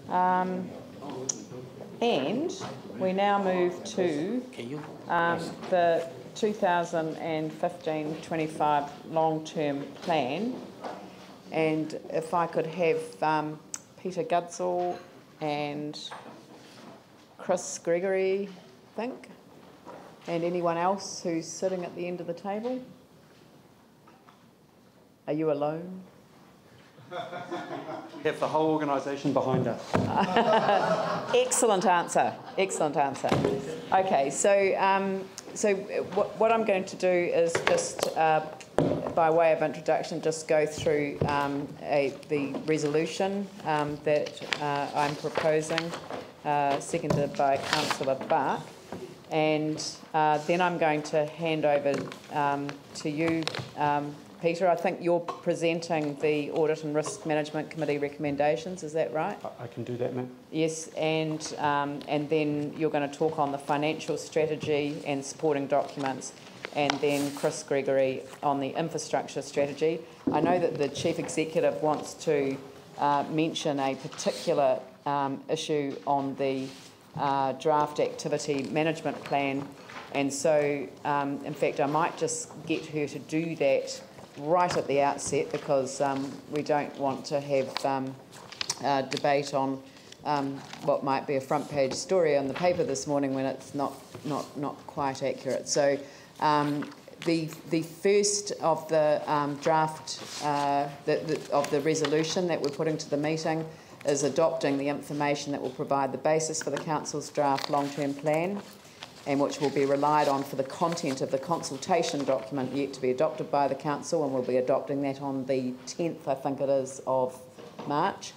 And we now move to the 2015-25 long-term plan. And if I could have Peter Gudsall and Chris Gregory, I think, and anyone else who's sitting at the end of the table. Are you alone? We have the whole organisation behind us. Excellent answer. Excellent answer. Okay, so what I'm going to do is just, by way of introduction, just go through the resolution that I'm proposing, seconded by Councillor Bark, and then I'm going to hand over to you, Peter. I think you're presenting the Audit and Risk Management Committee recommendations, is that right? I can do that, ma'am. Yes, and then you're going to talk on the financial strategy and supporting documents, and then Chris Gregory on the infrastructure strategy. I know that the Chief Executive wants to mention a particular issue on the draft activity management plan, and so in fact I might just get her to do that right at the outset, because we don't want to have debate on what might be a front page story on the paper this morning when it's not quite accurate. So the first of the draft of the resolution that we're putting to the meeting is adopting the information that will provide the basis for the Council's draft long-term plan, and which will be relied on for the content of the consultation document yet to be adopted by the Council, and we'll be adopting that on the 10th, I think it is, of March,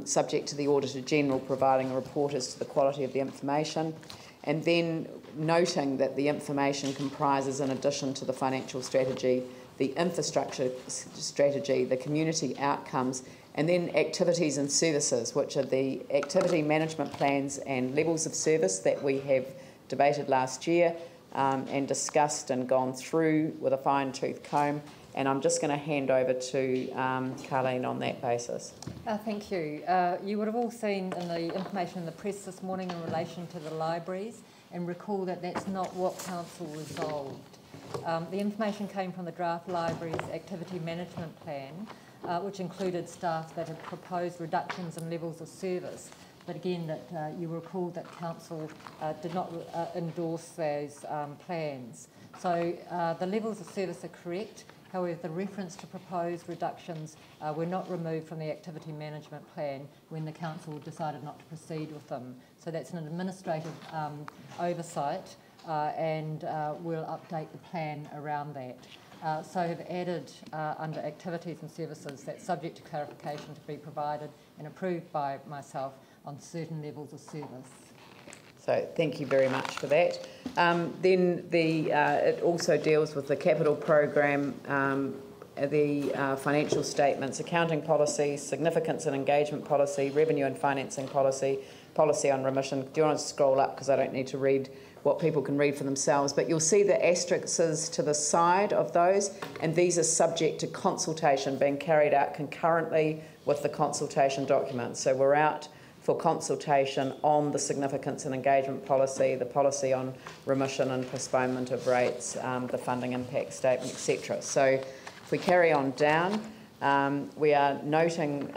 subject to the Auditor-General providing a report as to the quality of the information, and then noting that the information comprises, in addition to the financial strategy, the infrastructure strategy, the community outcomes, and then activities and services, which are the activity management plans and levels of service that we have debated last year and discussed and gone through with a fine-tooth comb. And I'm just going to hand over to Carleen on that basis. Thank you. You would have all seen in the information in the press this morning in relation to the libraries, and recall that that's not what Council resolved. The information came from the draft libraries activity management plan, which included staff that had proposed reductions in levels of service. But again, that you recall that Council did not endorse those plans. So the levels of service are correct. However, the reference to proposed reductions were not removed from the activity management plan when the Council decided not to proceed with them. So that's an administrative oversight, and we'll update the plan around that. So I've added under activities and services that's subject to clarification to be provided and approved by myself on certain levels of service. So thank you very much for that. Then it also deals with the capital program, the financial statements, accounting policies, significance and engagement policy, revenue and financing policy, policy on remission. Do you want to scroll up, because I don't need to read what people can read for themselves, but you'll see the asterisks to the side of those, and these are subject to consultation being carried out concurrently with the consultation document. So we're out for consultation on the significance and engagement policy, the policy on remission and postponement of rates, the funding impact statement, etc. So if we carry on down, we are noting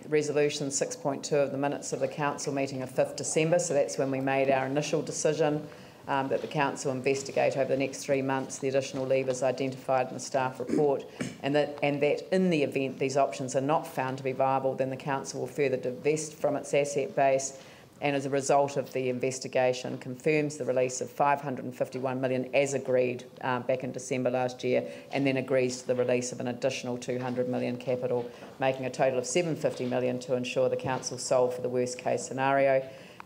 resolution 6.2 of the minutes of the Council meeting of 5th December, so that's when we made our initial decision that the Council investigate over the next 3 months the additional levers identified in the staff report, and that in the event these options are not found to be viable, then the Council will further divest from its asset base, and as a result of the investigation confirms the release of $551 million as agreed back in December last year, and then agrees to the release of an additional $200 million capital, making a total of $750 million to ensure the Council solve for the worst case scenario.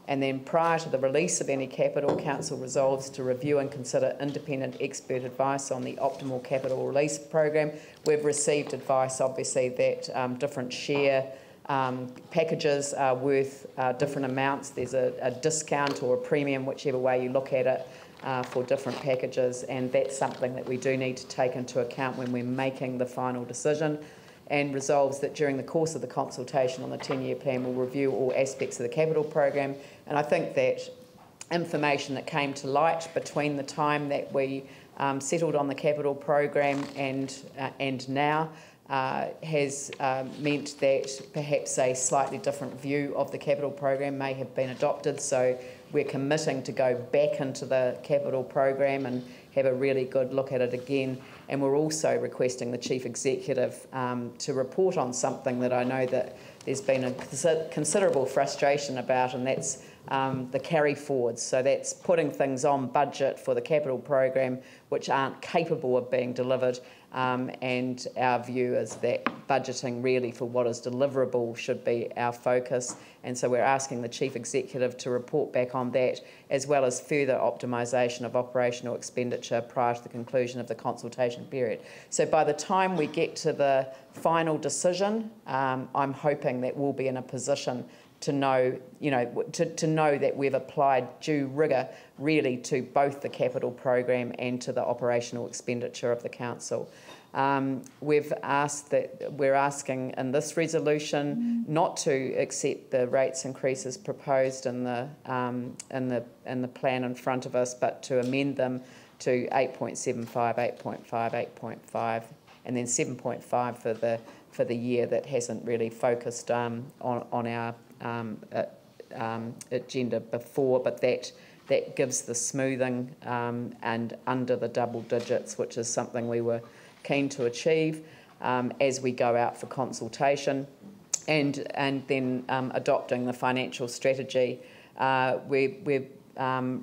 And then prior to the release of any capital, Council resolves to review and consider independent expert advice on the optimal capital release program. We've received advice, obviously, that different share packages are worth different amounts. There's a discount or a premium, whichever way you look at it, for different packages, and that's something that we do need to take into account when we're making the final decision. and resolves that during the course of the consultation on the 10-year plan will review all aspects of the capital program. And I think that information that came to light between the time that we settled on the capital program and now has meant that perhaps a slightly different view of the capital program may have been adopted. So we're committing to go back into the capital program and have a really good look at it again. And we're also requesting the Chief Executive to report on something that I know that there's been a considerable frustration about, and that's the carry forwards. So that's putting things on budget for the capital program which aren't capable of being delivered, and our view is that budgeting really for what is deliverable should be our focus. And so we're asking the Chief Executive to report back on that, as well as further optimisation of operational expenditure prior to the conclusion of the consultation period. So by the time we get to the final decision, I'm hoping that we'll be in a position to know, to know that we've applied due rigour really to both the capital program and to the operational expenditure of the council. We're asking in this resolution not to accept the rates increases proposed in the plan in front of us, but to amend them to 8.75, 8.5, 8.5, and then 7.5 for the year that hasn't really focused on our agenda before, but that gives the smoothing and under the double digits, which is something we were keen to achieve as we go out for consultation, and then adopting the financial strategy. We're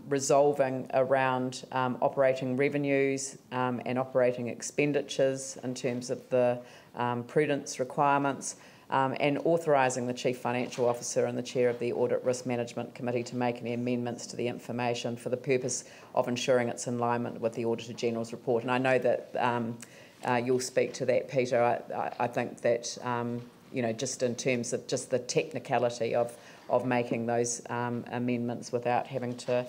resolving around operating revenues and operating expenditures in terms of the prudence requirements, and authorising the Chief Financial Officer and the Chair of the Audit Risk Management Committee to make any amendments to the information for the purpose of ensuring it's in alignment with the Auditor General's report. And I know that you'll speak to that, Peter. I think that, just in terms of just the technicality of making those amendments without having to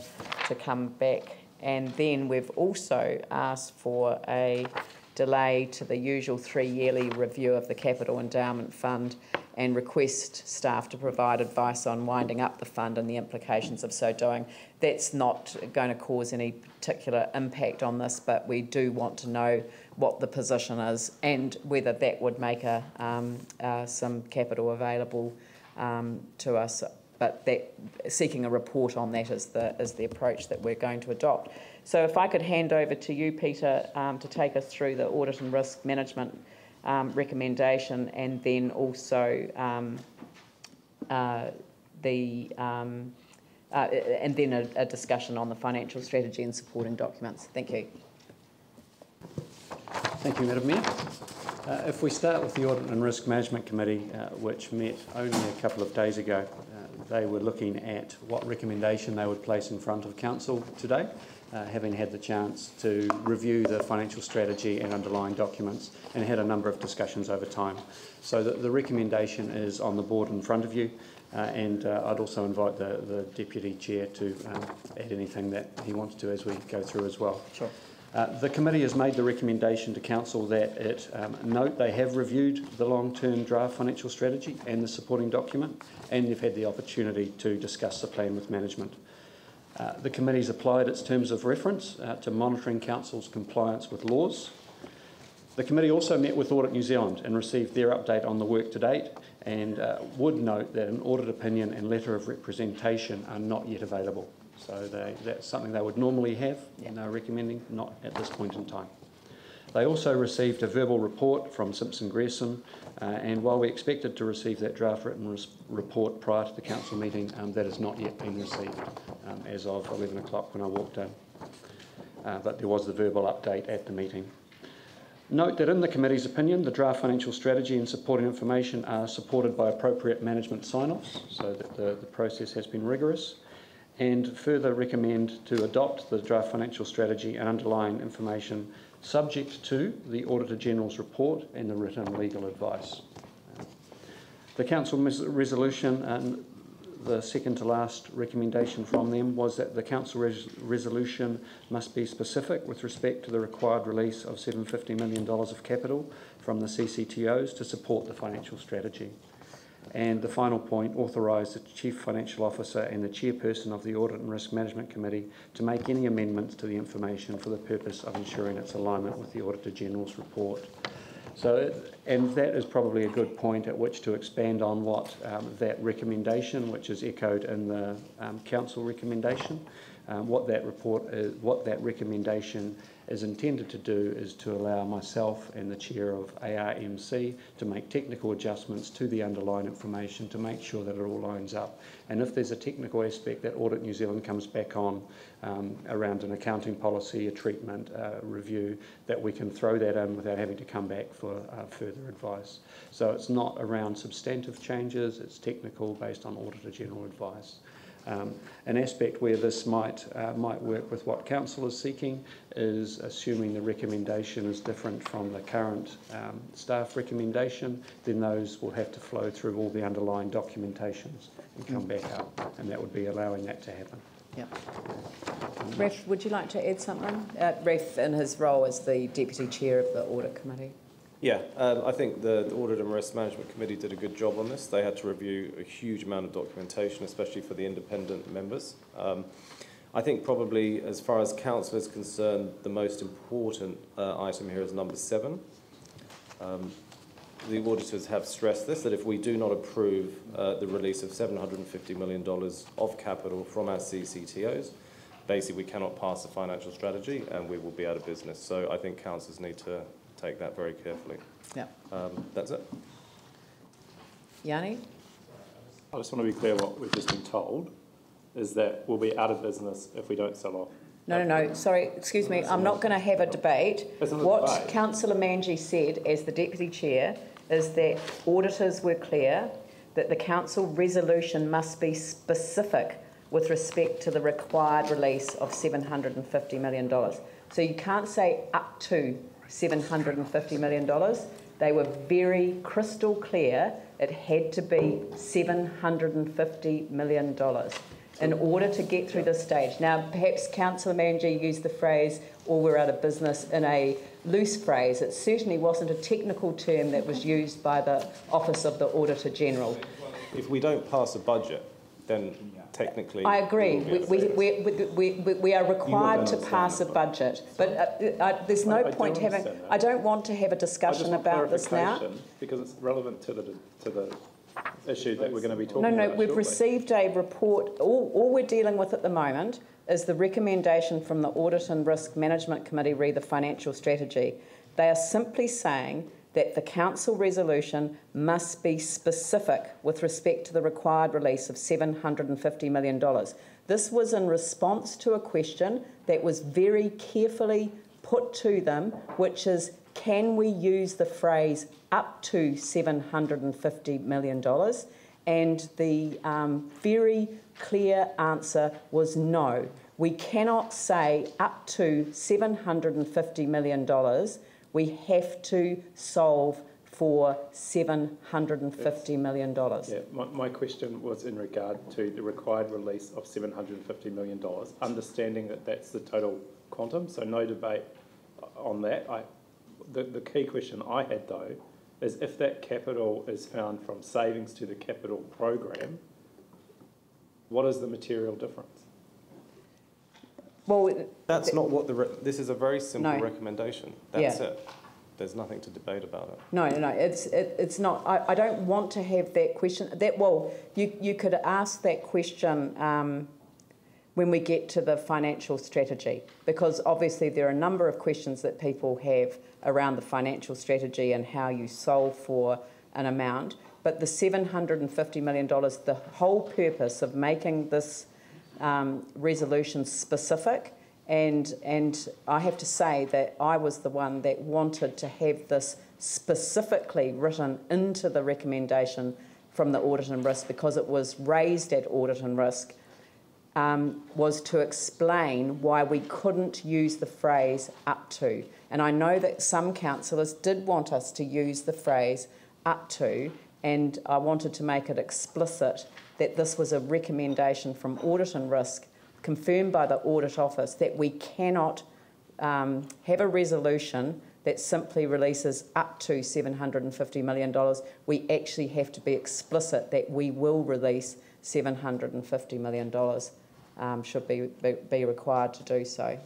come back. And then we've also asked for a delay to the usual 3-yearly review of the Capital Endowment Fund and request staff to provide advice on winding up the fund and the implications of so doing. That's not going to cause any particular impact on this, but we do want to know what the position is and whether that would make some capital available to us. But seeking a report on that is the approach that we're going to adopt. So if I could hand over to you, Peter, to take us through the audit and risk management recommendation, and then also a discussion on the financial strategy and supporting documents. Thank you. Thank you, Madam Mayor. If we start with the Audit and Risk Management Committee, which met only a couple of days ago, they were looking at what recommendation they would place in front of Council today, having had the chance to review the financial strategy and underlying documents, and had a number of discussions over time. So the recommendation is on the board in front of you, and I'd also invite the Deputy Chair to add anything that he wants to as we go through as well. Sure. The committee has made the recommendation to Council that it note they have reviewed the long-term draft financial strategy and the supporting document, and they've had the opportunity to discuss the plan with management. The committee's applied its terms of reference to monitoring Council's compliance with laws. The committee also met with Audit New Zealand and received their update on the work to date, and would note that an audit opinion and letter of representation are not yet available. So that's something they would normally have, and they're recommending not at this point in time. They also received a verbal report from Simpson Grierson, and while we expected to receive that draft written report prior to the council meeting, that has not yet been received as of 11 o'clock when I walked in. But there was the verbal update at the meeting. Note that in the committee's opinion, the draft financial strategy and supporting information are supported by appropriate management sign-offs, so that the process has been rigorous, and further recommend to adopt the draft financial strategy and underlying information subject to the Auditor General's report and the written legal advice. The Council resolution the second to last recommendation from them was that the council resolution must be specific with respect to the required release of $750 million of capital from the CCTOs to support the financial strategy. And the final point, authorise the Chief Financial Officer and the Chairperson of the Audit and Risk Management Committee to make any amendments to the information for the purpose of ensuring its alignment with the Auditor General's report. So, and that is probably a good point at which to expand on what that recommendation, which is echoed in the council recommendation, what that recommendation is intended to do is to allow myself and the chair of ARMC to make technical adjustments to the underlying information to make sure that it all lines up. And if there's a technical aspect that Audit New Zealand comes back on around an accounting policy, a treatment review, that we can throw that in without having to come back for further advice. So it's not around substantive changes, it's technical based on Auditor General advice. An aspect where this might work with what council is seeking is assuming the recommendation is different from the current staff recommendation, then those will have to flow through all the underlying documentations and come back up, and that would be allowing that to happen. Yeah. Ref, would you like to add something? Ref, in his role as the Deputy Chair of the Audit Committee. Yeah, I think the Audit and Risk Management Committee did a good job on this. They had to review a huge amount of documentation, especially for the independent members. I think probably, as far as council is concerned, the most important item here is number 7. The auditors have stressed this, that if we do not approve the release of $750 million of capital from our CCTOs, basically we cannot pass the financial strategy and we will be out of business. So I think councillors need to take that very carefully. Yeah. That's it. Yanni? I just want to be clear what we've just been told is that we'll be out of business if we don't sell off. No, sorry, excuse me, I'm not going to have a debate. What Councillor Manji said as the Deputy Chair is that auditors were clear that the council resolution must be specific with respect to the required release of $750 million. So you can't say up to $750 million. They were very crystal clear it had to be $750 million in order to get through this stage. Now, perhaps Councillor Manji used the phrase, or we're out of business, in a loose phrase. It certainly wasn't a technical term that was used by the Office of the Auditor General. If we don't pass a budget, then technically... I agree. We are required to pass a budget. But there's no point having... I don't want to have a discussion about this now. Because it's relevant to the issue that we're going to be talking about. No, we've received a report. All we're dealing with at the moment is the recommendation from the Audit and Risk Management Committee re the financial strategy. They are simply saying that the council resolution must be specific with respect to the required release of $750 million. This was in response to a question that was very carefully put to them, which is, can we use the phrase up to $750 million? And the very clear answer was no. We cannot say up to $750 million. We have to solve for $750 million. Yeah, my question was in regard to the required release of $750 million, understanding that that's the total quantum, so no debate on that. The key question I had, though, is if that capital is found from savings to the capital program, what is the material difference? Well, that's not what this is a very simple recommendation. That's it. There's nothing to debate about it. No, it's not. I don't want to have that question. You could ask that question when we get to the financial strategy, because obviously there are a number of questions that people have around the financial strategy and how you solve for an amount. But the $750 million, the whole purpose of making this resolution specific, and I have to say that I was the one that wanted to have this specifically written into the recommendation from the Audit and Risk, because it was raised at Audit and Risk, was to explain why we couldn't use the phrase up to. And I know that some councillors did want us to use the phrase up to, and I wanted to make it explicit that this was a recommendation from Audit and Risk, confirmed by the Audit Office, that we cannot have a resolution that simply releases up to $750 million. We actually have to be explicit that we will release $750 million, should be required to do so.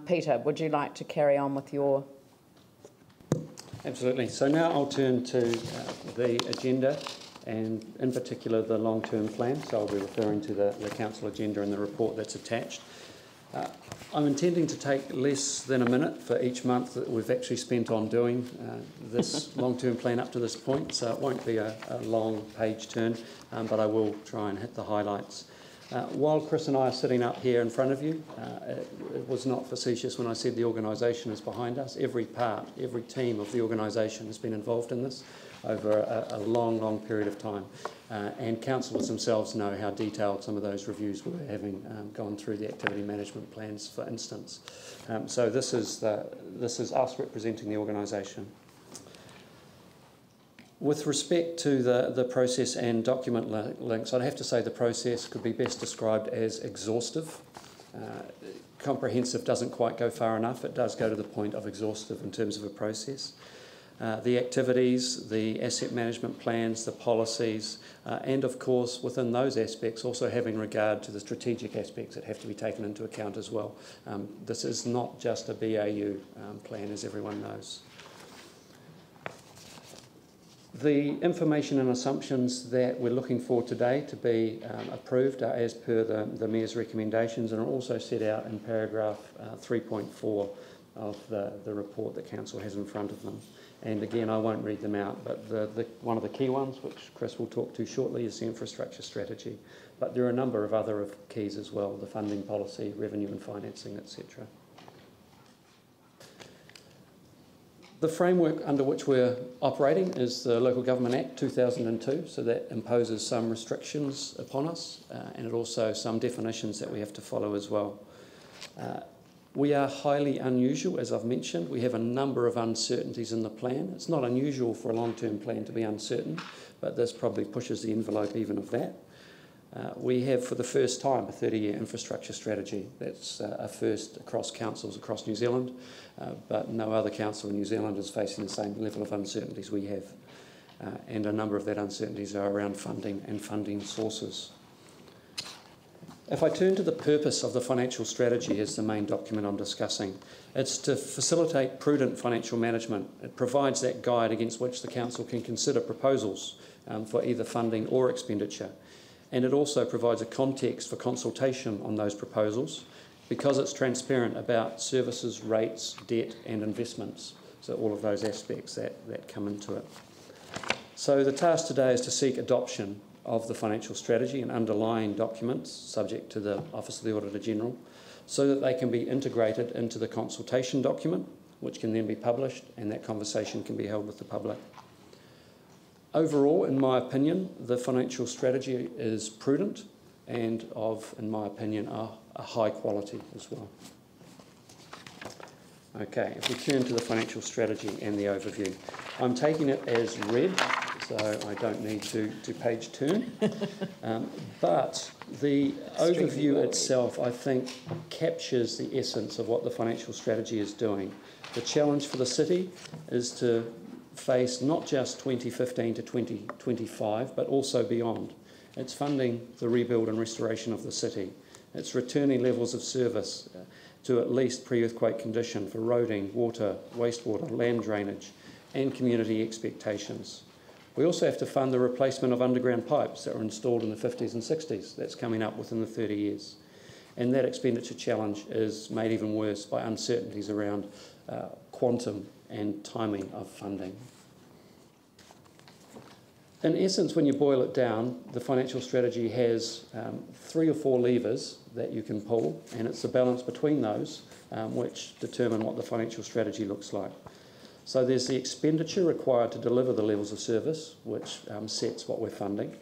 Peter, would you like to carry on with your... Absolutely. So now I'll turn to the agenda, and in particular the long-term plan. So I'll be referring to the council agenda and the report that's attached. I'm intending to take less than a minute for each month that we've actually spent on doing this long-term plan up to this point, so it won't be a long page turn, but I will try and hit the highlights. While Chris and I are sitting up here in front of you, it was not facetious when I said the organisation is behind us. Every part, every team of the organisation has been involved in this over a long, long period of time. And councillors themselves know how detailed some of those reviews were, having gone through the activity management plans, for instance. So this is us representing the organisation. With respect to the process and document links, I'd have to say the process could be best described as exhaustive. Comprehensive doesn't quite go far enough. It does go to the point of exhaustive in terms of a process. The activities, the asset management plans, the policies, and of course within those aspects also having regard to the strategic aspects that have to be taken into account as well. This is not just a BAU plan, as everyone knows. The information and assumptions that we're looking for today to be approved are as per the Mayor's recommendations, and are also set out in paragraph 3.4 of the report that Council has in front of them. And again, I won't read them out, but one of the key ones, which Chris will talk to shortly, is the infrastructure strategy. But there are a number of other keys as well, the funding policy, revenue and financing, etc. The framework under which we're operating is the Local Government Act 2002, so that imposes some restrictions upon us, and it also some definitions that we have to follow as well. We are highly unusual, as I've mentioned. We have a number of uncertainties in the plan. It's not unusual for a long-term plan to be uncertain, but this probably pushes the envelope even of that. We have, for the first time, a 30-year infrastructure strategy. That's a first across councils across New Zealand, but no other council in New Zealand is facing the same level of uncertainties we have. And a number of that uncertainties are around funding and funding sources. If I turn to the purpose of the financial strategy as the main document I'm discussing, it's to facilitate prudent financial management. It provides that guide against which the council can consider proposals for either funding or expenditure. And it also provides a context for consultation on those proposals because it's transparent about services, rates, debt and investments. So all of those aspects that come into it. So the task today is to seek adoption of the financial strategy and underlying documents subject to the Office of the Auditor General so that they can be integrated into the consultation document, which can then be published, and that conversation can be held with the public. Overall, in my opinion, the financial strategy is prudent and of, in my opinion, a high quality as well. Okay, if we turn to the financial strategy and the overview, I'm taking it as read, so I don't need to page turn. But the overview itself, I think, captures the essence of what the financial strategy is doing. The challenge for the city is to face not just 2015 to 2025, but also beyond. It's funding the rebuild and restoration of the city. It's returning levels of service to at least pre-earthquake condition for roading, water, wastewater, land drainage, and community expectations. We also have to fund the replacement of underground pipes that were installed in the 50s and 60s. That's coming up within the 30 years. And that expenditure challenge is made even worse by uncertainties around quantum and timing of funding. In essence, when you boil it down, the financial strategy has 3 or 4 levers that you can pull, and it's the balance between those which determine what the financial strategy looks like. So there's the expenditure required to deliver the levels of service, which sets what we're funding.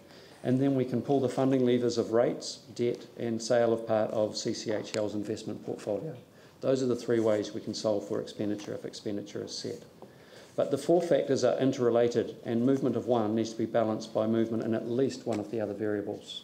And then we can pull the funding levers of rates, debt, and sale of part of CCHL's investment portfolio. Those are the 3 ways we can solve for expenditure if expenditure is set. But the four factors are interrelated, and movement of one needs to be balanced by movement in at least one of the other variables.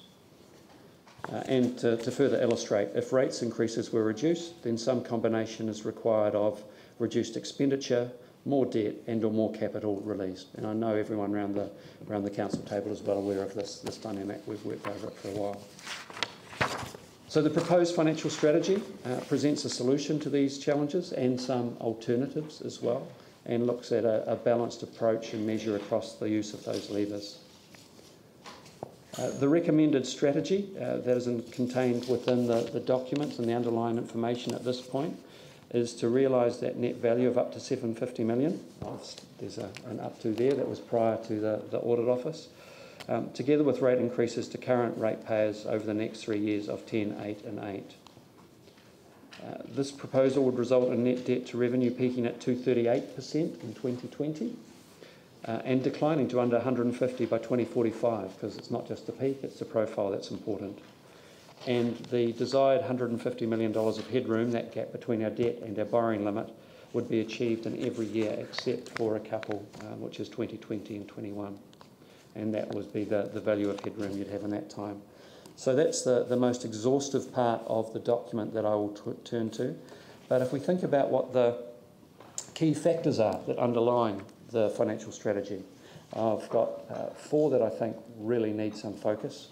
And to further illustrate, if rates increases were reduced, then some combination is required of reduced expenditure, more debt and or more capital released. And I know everyone around the council table is well aware of this dynamic. We've worked over it for a while. So the proposed financial strategy presents a solution to these challenges and some alternatives as well, and looks at a balanced approach and measure across the use of those levers. The recommended strategy that is contained within the documents and the underlying information at this point is to realise that net value of up to $750 million. There's an up to there that was prior to the Audit Office, together with rate increases to current ratepayers over the next 3 years of 10, 8 and 8. This proposal would result in net debt to revenue peaking at 238% in 2020 and declining to under 150 by 2045, because it's not just the peak, it's the profile that's important. And the desired $150 million of headroom, that gap between our debt and our borrowing limit, would be achieved in every year except for a couple, which is 2020 and 21. And that would be the value of headroom you'd have in that time. So that's the most exhaustive part of the document that I will turn to. But if we think about what the key factors are that underline the financial strategy, I've got four that I think really need some focus.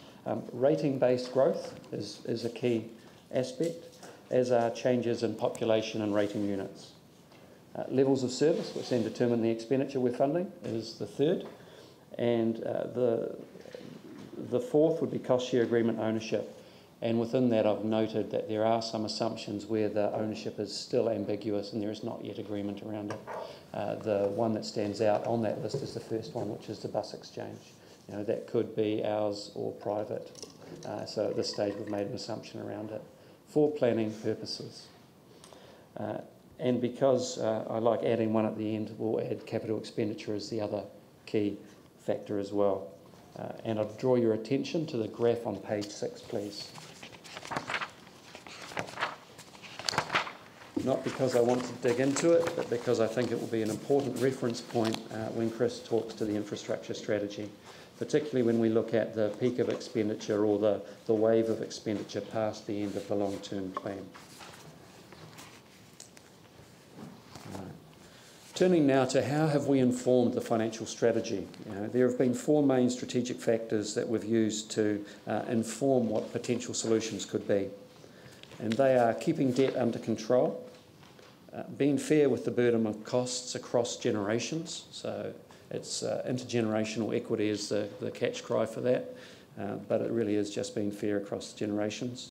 Rating-based growth is a key aspect, as are changes in population and rating units. Levels of service, which then determine the expenditure we're funding, is the third. And the fourth would be cost share agreement ownership. And within that, I've noted that there are some assumptions where the ownership is still ambiguous and there is not yet agreement around it. The one that stands out on that list is the first one, which is the bus exchange. You know, that could be ours or private. So at this stage, we've made an assumption around it for planning purposes. And because I like adding one at the end, we'll add capital expenditure as the other key factor as well. And I'll draw your attention to the graph on page 6, please. Not because I want to dig into it, but because I think it will be an important reference point when Chris talks to the infrastructure strategy, particularly when we look at the peak of expenditure or the wave of expenditure past the end of the long-term plan. Turning now to how have we informed the financial strategy. There have been four main strategic factors that we've used to inform what potential solutions could be. And they are keeping debt under control, being fair with the burden of costs across generations. So it's intergenerational equity is the catch cry for that, but it really is just being fair across generations.